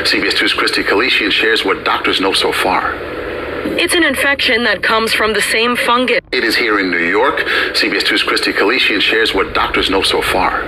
CBS 2's Christy Kalishian shares what doctors know so far. It's an infection that comes from the same fungus. It is here in New York. CBS 2's Christy Kalishian shares what doctors know so far.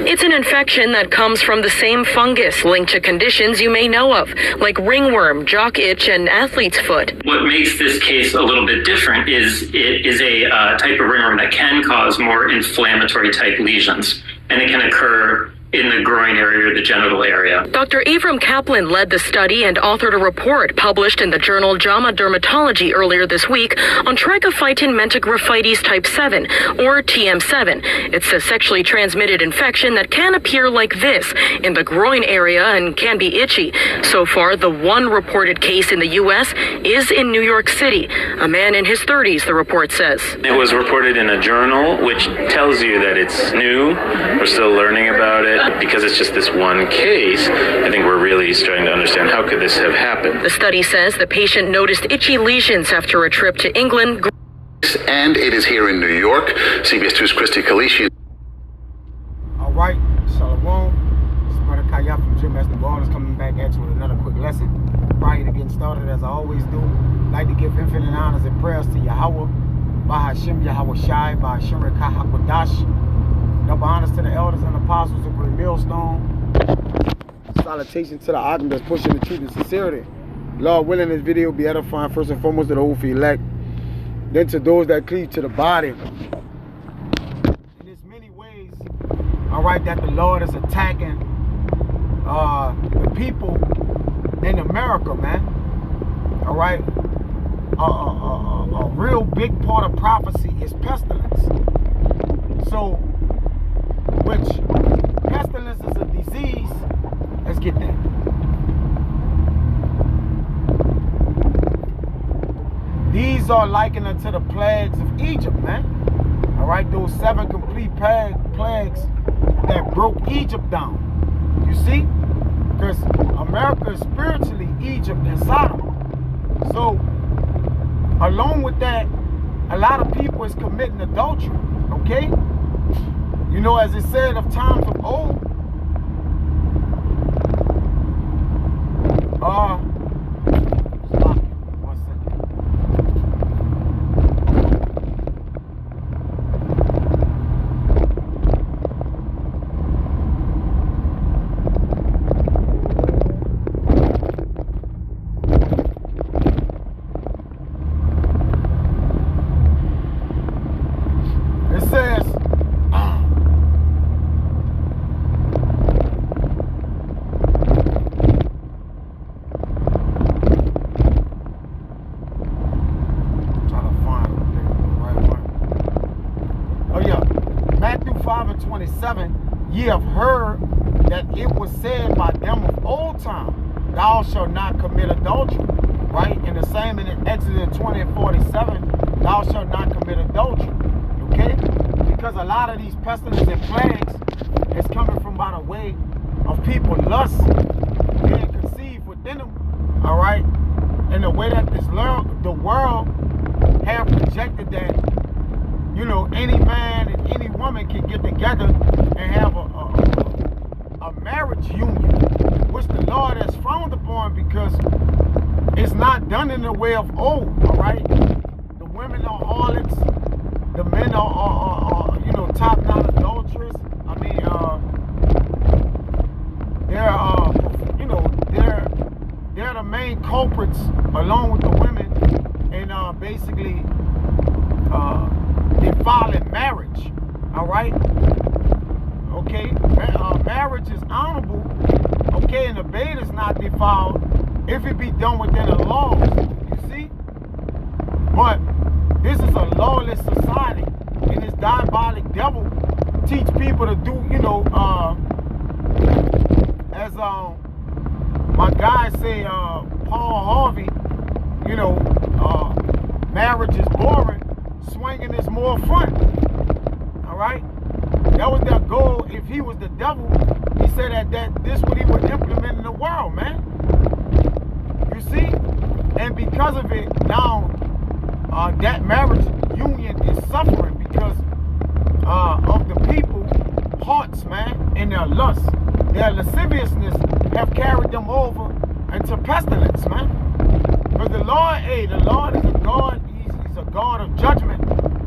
It's an infection that comes from the same fungus linked to conditions you may know of, like ringworm, jock itch, and athlete's foot. What makes this case a little bit different is it is a type of ringworm that can cause more inflammatory type lesions, and it can occur in the groin area or the genital area. Dr. Avram Kaplan led the study and authored a report published in the journal JAMA Dermatology earlier this week on Trichophyton mentagraphites type 7, or TM7. It's a sexually transmitted infection that can appear like this in the groin area and can be itchy. So far, the one reported case in the U.S. is in New York City. A man in his 30s, the report says. It was reported in a journal, which tells you that it's new. We're still learning about it. Because it's just this one case, I think we're really starting to understand how could this have happened. The study says the patient noticed itchy lesions after a trip to England. And it is here in New York. CBS 2's Christy Kalishian. All right, Shalom. This is Brother Kaya from Jim Master Ballers coming back at you with another quick lesson. Prior to getting started, as I always do, I'd like to give infinite honors and prayers to Yahweh, Bahashim Yahweh Shai, Bahashim Rekah HaKodash. Double honors to the elders and apostles of Great Millstone. Salutation to the Akim that's pushing the truth and sincerity. Lord willing, this video will be edifying first and foremost to the whole elect, then to those that cleave to the body. And there's many ways, all right, that the Lord is attacking the people in America, man. All right, a real big part of prophecy is pestilence. So, which pestilence is a disease. Let's get that. These are likened unto the plagues of Egypt, man. All right, those 7 complete plagues that broke Egypt down. You see? Because America is spiritually Egypt and Sodom. So, along with that, a lot of people is committing adultery. Okay? You know, as it said of times of old, one second. It says, ye have heard that it was said by them of old time, thou shalt not commit adultery, right? And the same in Exodus 20 and 47, thou shalt not commit adultery, okay? Because a lot of these pestilence and plagues is coming from by the way of people lust being conceived within them, all right? And the way that the world have projected that, you know, any man and any woman can get together and have a marriage union, which the Lord has frowned upon because it's not done in the way of old, all right? The women are harlots, the men are you know, top-notch adulterers. I mean, you know, they're the main culprits along with the women and basically defiling marriage, all right? Okay, marriage is honorable, okay, and the bed is not defiled if it be done within the laws, you see? But this is a lawless society, and this diabolic devil teach people to do, you know, as my guy say, Paul Harvey, you know, marriage is boring, swinging is more fun, all right? That was their goal. If he was the devil, he said that this what he would implement in the world, man. You see? And because of it, now that marriage union is suffering because of the people hearts, man, and their lust, their lasciviousness have carried them over into pestilence, man. Because the Lord is a God, he's a God of judgment,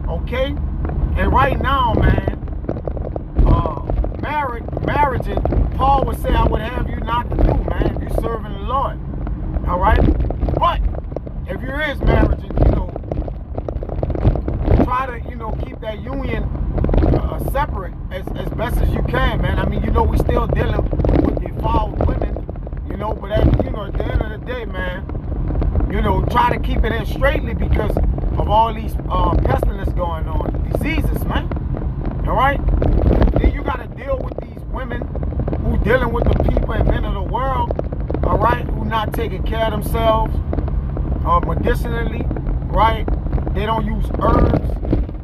okay? And right now, man, marriages, Paul would say, I would have you not to do, man, if you're serving the Lord, all right? But if you're his marriage, try to, keep that union separate as best as you can, man. I mean, we still dealing with defiled women, but at the end of the day, man, try to keep it in straightly because of all these pestilence going on, diseases, man. All right? Then you got to deal with these women who dealing with the people and men of the world, all right, who not taking care of themselves medicinally, right? They don't use herbs.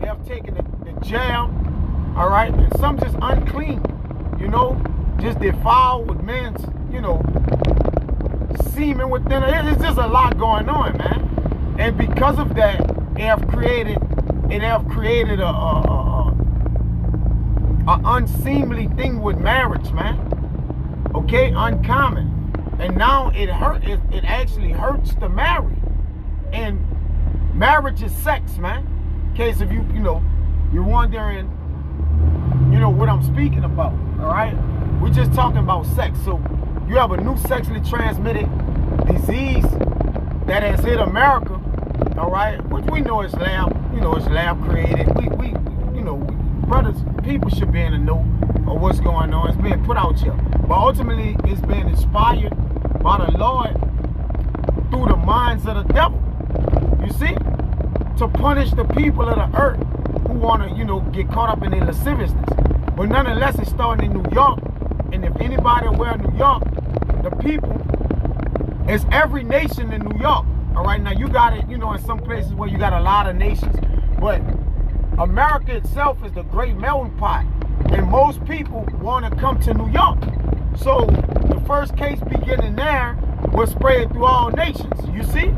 They have taken the jam, all right? And some just unclean, just defiled with men's, semen within it. It's just a lot going on, man. And because of that, they have created a unseemly thing with marriage, man. Okay, uncommon. And now it actually hurts to marry. And marriage is sex, man. In case if you're wondering, what I'm speaking about, all right? We're just talking about sex. So you have a new sexually transmitted disease that has hit America, all right? Which we know is lab created. We brothers, people should be in the know of what's going on. It's being put out here. But ultimately, it's being inspired by the Lord through the minds of the devil. You see? To punish the people of the earth who want to, get caught up in their lasciviousness. But nonetheless, it's starting in New York. And if anybody aware of New York, the people, it's every nation in New York. All right, now you got it, in some places where you got a lot of nations. But America itself is the great melting pot. And most people want to come to New York. So the first case beginning there was spread through all nations, you see?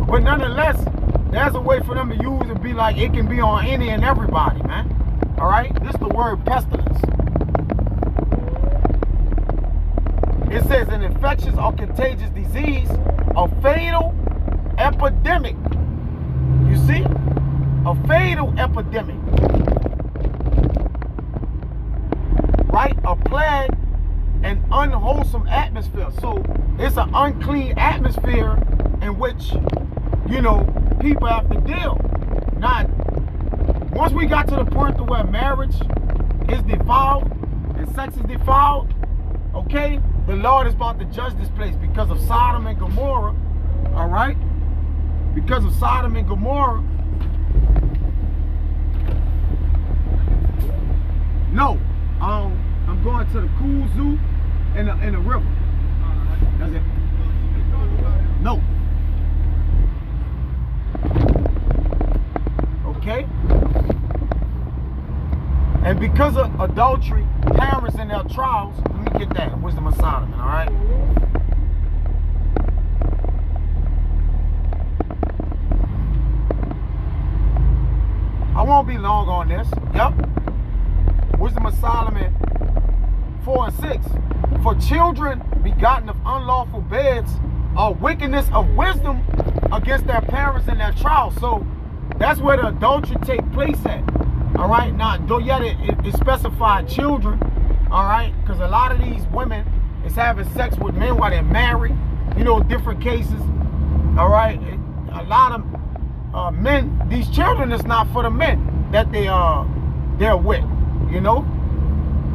But nonetheless, there's a way for them to use and be like, it can be on any and everybody, man. All right? This is the word pestilence. It says an infectious or contagious disease, a fatal epidemic. You see? A fatal epidemic. Right? A plague, an unwholesome atmosphere. So it's an unclean atmosphere in which, people have to deal. Now, once we got to the point to where marriage is defiled and sex is defiled, okay, the Lord is about to judge this place because of Sodom and Gomorrah, all right? Because of Sodom and Gomorrah. No, I'm going to the cool zoo in the river. That's it. No. Okay? And because of adultery, parents in their trials, let me get that, wisdom of Solomon, all right? I won't be long on this. Yep. Wisdom of Solomon 4 and 6. For children begotten of unlawful beds are wickedness of wisdom against their parents in their trials. So that's where the adultery take place at. All right. Now, though yet it specified children. All right. Because a lot of these women is having sex with men while they're married. Different cases. All right. A lot of men. These children is not for the men that they're with.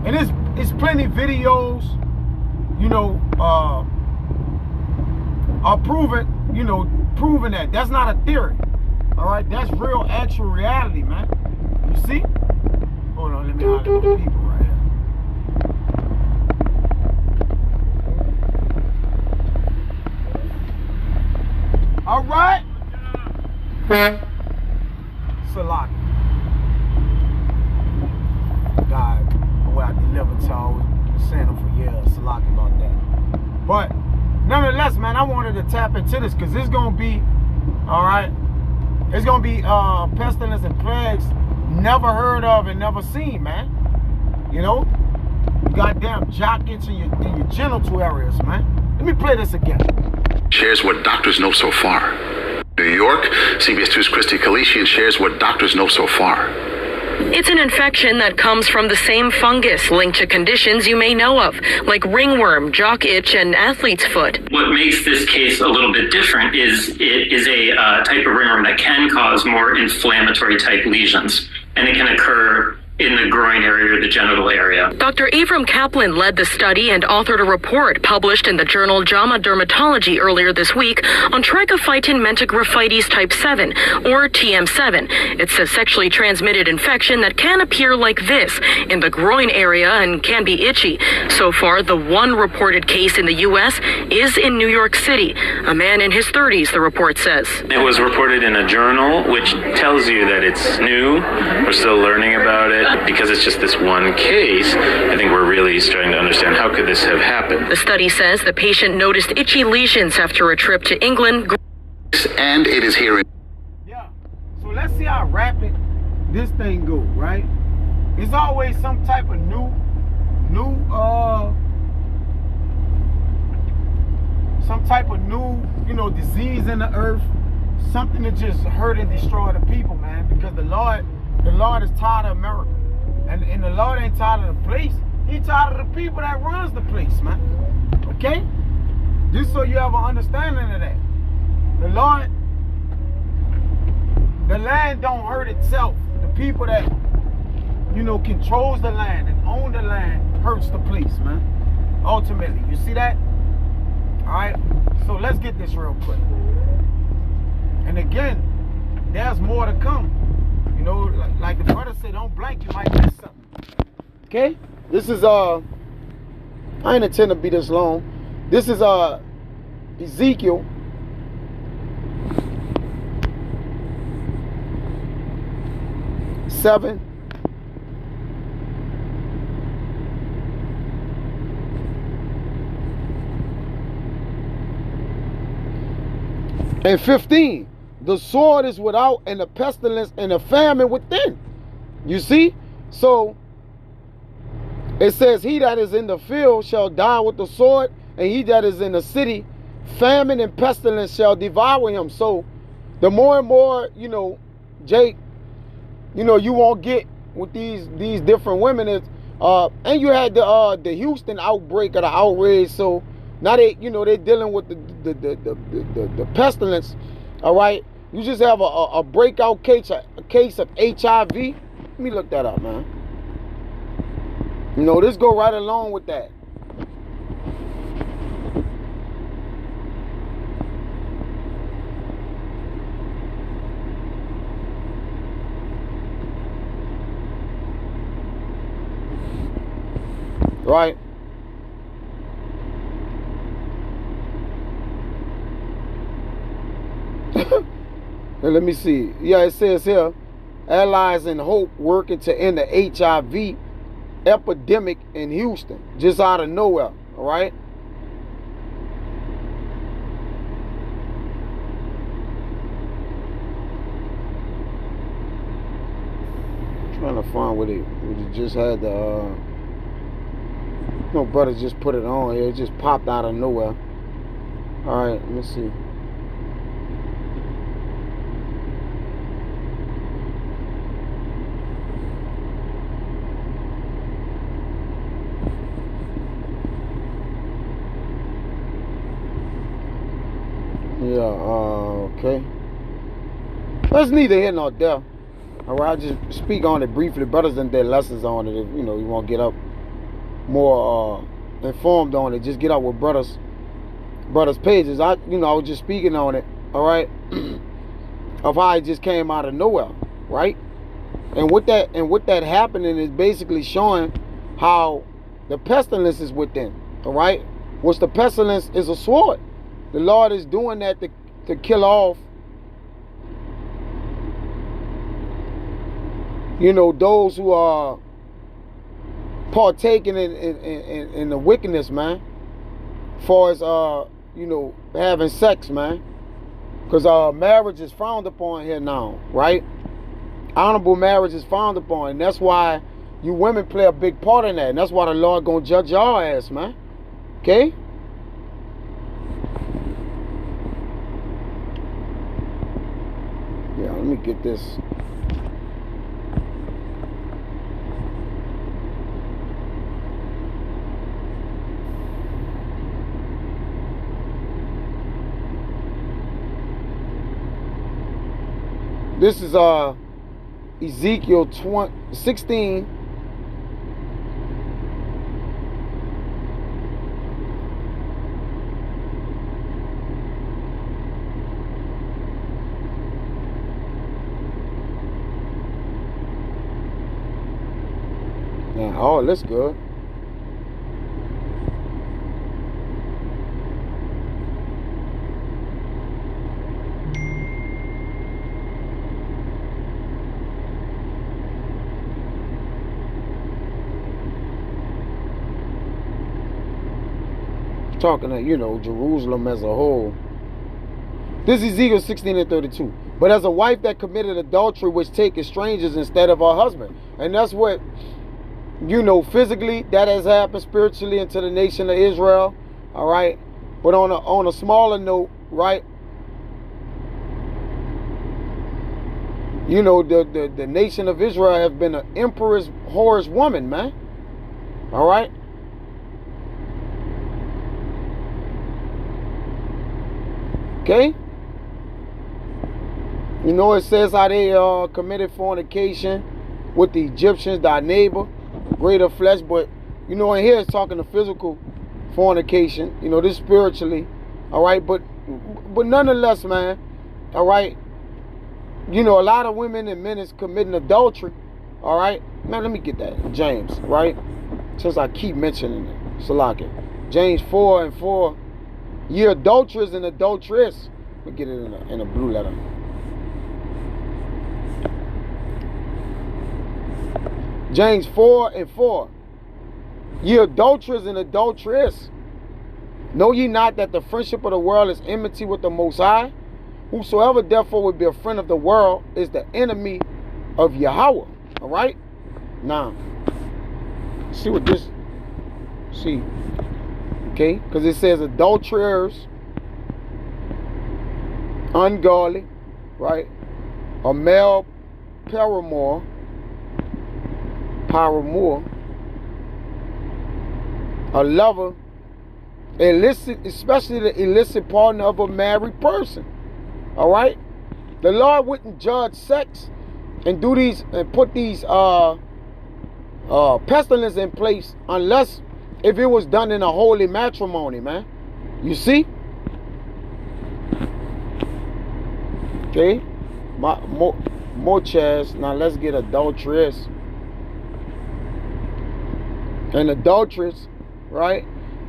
And it's plenty videos. Are proving that. That's not a theory. All right, that's real, actual reality, man. You see? Hold on, let me holler at the people right here. All right. Salaki. God, where I delivered to y'all, been saying them for years. Salaki about that. But nonetheless, man, I wanted to tap into this because it's gonna be, all right. It's gonna be pestilence and plagues never heard of and never seen, man. goddamn jock itch in your genital areas, man. Let me play this again. Shares what doctors know so far. New York, CBS 2's Christy Kalishian shares what doctors know so far. It's an infection that comes from the same fungus linked to conditions you may know of, like ringworm, jock itch, and athlete's foot. What makes this case a little bit different is it is a type of ringworm that can cause more inflammatory type lesions, and it can occur in the groin area or the genital area. Dr. Avram Kaplan led the study and authored a report published in the journal JAMA Dermatology earlier this week on trichophyton mentagrophytes type 7, or TM7. It's a sexually transmitted infection that can appear like this in the groin area and can be itchy. So far, the one reported case in the U.S. is in New York City. A man in his 30s, the report says. It was reported in a journal, which tells you that it's new. We're still learning about it. Because it's just this one case, I think we're really starting to understand how could this have happened. The study says the patient noticed itchy lesions after a trip to England. And it is here in... Yeah. So let's see how rapid this thing goes, right? It's always some type of new disease in the earth, something to just hurt and destroy the people, man, because the Lord is tired of America. And the Lord ain't tired of the place. He tired of the people that runs the place, man. Okay? Just so you have an understanding of that. The land don't hurt itself. The people that, controls the land and own the land hurts the place, man. Ultimately. You see that? Alright? So let's get this real quick. And again, there's more to come. Like the brother said, don't blank, you might miss something. Okay? This is I ain't intend to be this long. This is Ezekiel. Seven. And 15. The sword is without, and the pestilence and the famine within. You see? So, it says, he that is in the field shall die with the sword, and he that is in the city, famine and pestilence shall devour him. So, the more and more, Jake, you won't get with these different women. Is, and you had the Houston outbreak of the outrage. So, now they're dealing with the pestilence, all right? You just have a breakout case of HIV. Let me look that up, man. This go right along with that. Right? Let me see. Yeah, it says here, Allies in Hope working to end the HIV epidemic in Houston, just out of nowhere, all right? I'm trying to find what it just had the, no, brother just put it on here. It just popped out of nowhere. All right, let me see. Yeah, okay. That's neither here nor there. All right, I'll just speak on it briefly. Brothers and their lessons on it. If you want to get up more informed on it, just get up with brothers pages. I was just speaking on it. All right, of how it just came out of nowhere, right? And with that happening is basically showing how the pestilence is within. All right, which the pestilence is a sword. The Lord is doing that to kill off, those who are partaking in the wickedness, man. As far as having sex, man. Because marriage is frowned upon here now, right? Honorable marriage is frowned upon, and that's why you women play a big part in that. And that's why the Lord gonna judge y'all ass, man. Okay? Yeah, let me get this. This is Ezekiel 16. Now, oh, that's good. Talking to, you know, Jerusalem as a whole. This is Ezekiel 16:32. But as a wife that committed adultery, which taketh strangers instead of her husband. And that's what, you know, physically, that has happened spiritually into the nation of Israel. All right. But on a smaller note, right? You know, the nation of Israel has been an emperor's whorish woman, man. All right. Okay? You know, it says how they committed fornication with the Egyptians, thy neighbor, greater flesh. But, you know, in here it's talking to physical fornication. You know, this spiritually. All right? But nonetheless, man, all right? You know, a lot of women and men is committing adultery. All right? Man, let me get that. James, right? Since I keep mentioning it. Salaki. James 4:4. Ye adulterers and adulteress. Let me get it in a blue letter. James 4:4. Ye adulterers and adulteress. Know ye not that the friendship of the world is enmity with the Most High? Whosoever therefore would be a friend of the world is the enemy of Yahweh. All right? Now, see what this, see. Okay, because it says adulterers, ungodly, right? A male paramour, a lover, illicit, especially the illicit partner of a married person. All right, the Lord wouldn't judge sex and do these and put these pestilence in place unless if it was done in a holy matrimony, man. You see? Okay. More chairs. Now let's get adulteress. And adulteress, right?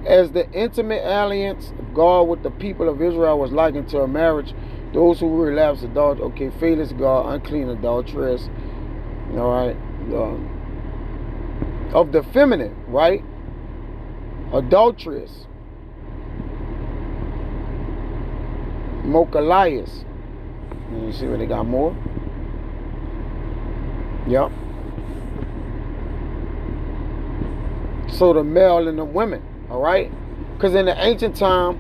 As the intimate alliance of God with the people of Israel was likened to a marriage. Those who relapse adultery. Okay, faithless God, unclean adulteress. All right. Of the feminine, right? Adulteress, Mochalias. You see where they got more? Yep. So the male and the women, all right? Because in the ancient time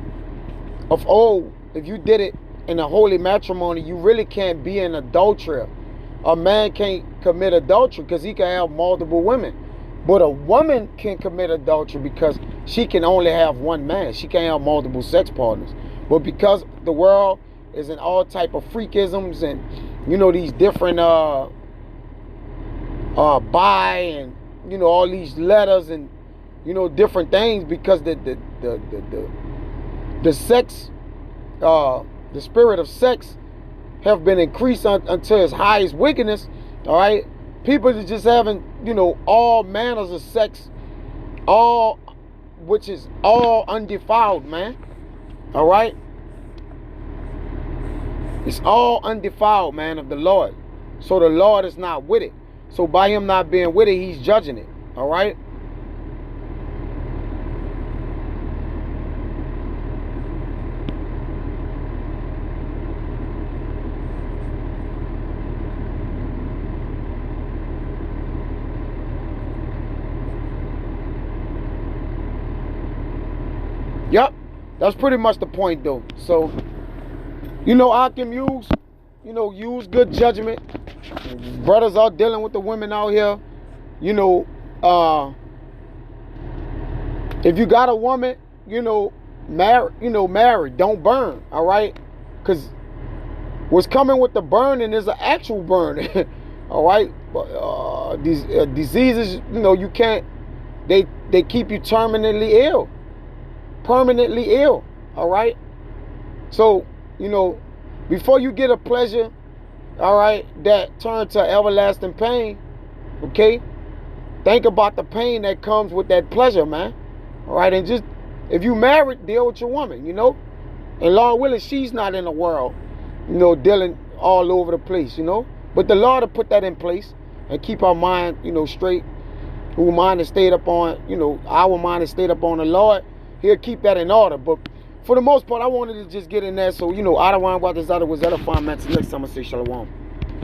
of old, if you did it in a holy matrimony, you really can't be an adulterer. A man can't commit adultery because he can have multiple women. But a woman can commit adultery because she can only have one man. She can't have multiple sex partners. But because the world is in all type of freakisms and, you know, these different bi and, you know, all these letters and, you know, different things, because the sex, the spirit of sex have been increased unto its highest wickedness. All right. People are just having, you know, all manners of sex, all, which is all undefiled, man. All right? It's all undefiled, man, of the Lord. So the Lord is not with it. So by him not being with it, he's judging it. All right? Yep. That's pretty much the point, though. So, you know, I can use good judgment. Brothers are dealing with the women out here. You know, if you got a woman, marry. Don't burn, all right? Because what's coming with the burning is an actual burning, all right? These diseases, you can't. They keep you terminally ill, permanently ill, all right? So, before you get a pleasure, all right, that turns to everlasting pain, okay? Think about the pain that comes with that pleasure, man. All right, and just, if you married, deal with your woman, And Lord willing, she's not in the world, dealing all over the place, But the Lord will put that in place and keep our mind, straight. Whose mind is stayed up on, our mind is stayed up on the Lord. He'll keep that in order. But for the most part, I wanted to just get in there. So, I don't want what this other was edifying, man. Till next time I say shalom.